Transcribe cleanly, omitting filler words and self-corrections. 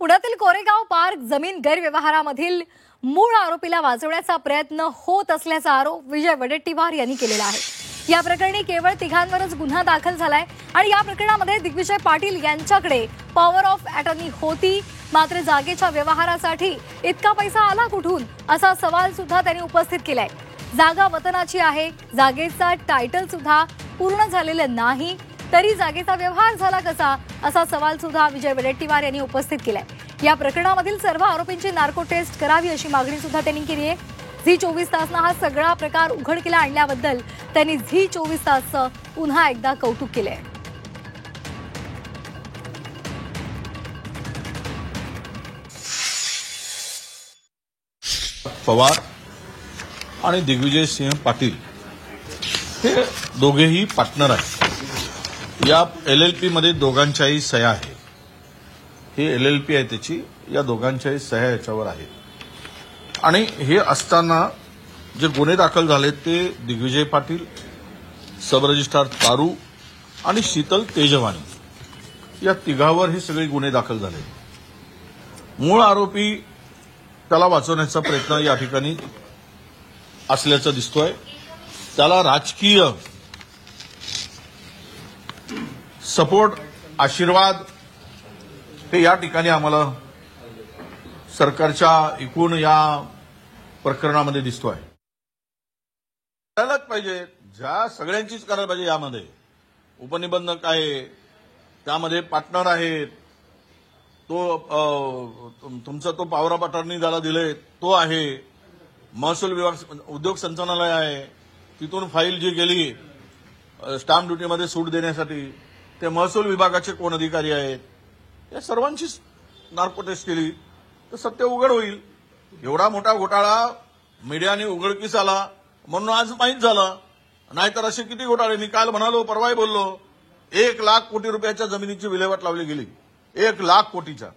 पुण्यातील कोरेगाव पार्क जमीन गैरव्यवहारामधील मूळ आरोपीला वाचवण्याचा प्रयत्न होत असल्याचा आरोप विजय वडेट्टीवार यांनी केलेला आहे। या प्रकरणी केवळ तिघांवरच गुन्हा दाखल झालाय आणि या प्रकरणामध्ये दिग्विजय पाटील यांच्याकडे पॉवर ऑफ अटॉर्नी होती, मात्र जागेच्या व्यवहारासाठी इतका पैसा आला कुठून असा सवाल सुद्धा त्यांनी उपस्थित केलाय। जागा वतनाची आहे, जागेचा टायटल सुद्धा पूर्ण झालेलं नाही, तरी जागेचा व्यवहार झाला कसा असा सवाल सुद्धा विजय वडेट्टीवार यांनी उपस्थित केलाय। या प्रकरणामधील सर्व आरोपींची नार्को टेस्ट करावी अशी मागणी सुद्धा त्यांनी केली आहे। झी 24 तासनं हा सगळा प्रकार उघडकीला आणल्याबद्दल त्यांनी झी 24 तासचं पुन्हा एकदा कौतुक केलंय। पवार आणि दिग्विजय सिंह पाटील हे दोघेही पार्टनर आहेत। या LLP मध्ये दोघांच्याही सह्या आहेत। ही LLP आहे त्याची, या दोघांच्याही सह्या याच्यावर आहेत। आणि हे असताना जे गुन्हे दाखल झाले ते दिग्विजय पाटील, सब रजिस्ट्रार तारू आणि शीतल तेजवानी या तिघावर हे सगळे गुन्हे दाखल झाले। मूळ आरोपी त्याला वाचवण्याचा प्रयत्न या ठिकाणी असल्याचं दिसतोय। त्याला राजकीय सपोर्ट, आशीर्वाद हे या ठिकाणी आम्हाला सरकारच्या एकूण या प्रकरणामध्ये दिसतोय। करायलाच पाहिजे, ज्या सगळ्यांचीच करायला पाहिजे। यामध्ये उपनिबंधक आहे, त्यामध्ये पार्टनर आहेत, तुमचा तो पॉवर ऑफ अटॉर्नी ज्याला दिले तो आहे, महसूल विभाग उद्योग संचालनालय आहे, तिथून फाईल जी गेली स्टॅम्प ड्युटीमध्ये सूट देण्यासाठी ते महसूल विभागाचे कोण अधिकारी आहेत, या सर्वांचीच नार्को टेस्ट केली तर सत्य उघड होईल। एवढा मोठा घोटाळा मीडियाने उघडकीस आला म्हणून आज माहीत झालं, नाहीतर असे किती घोटाळे। मी काल म्हणालो, परवाही बोललो, 1 लाख कोटी रुपयाच्या जमिनीची विल्हेवाट लावली गेली, 1 लाख कोटीच्या।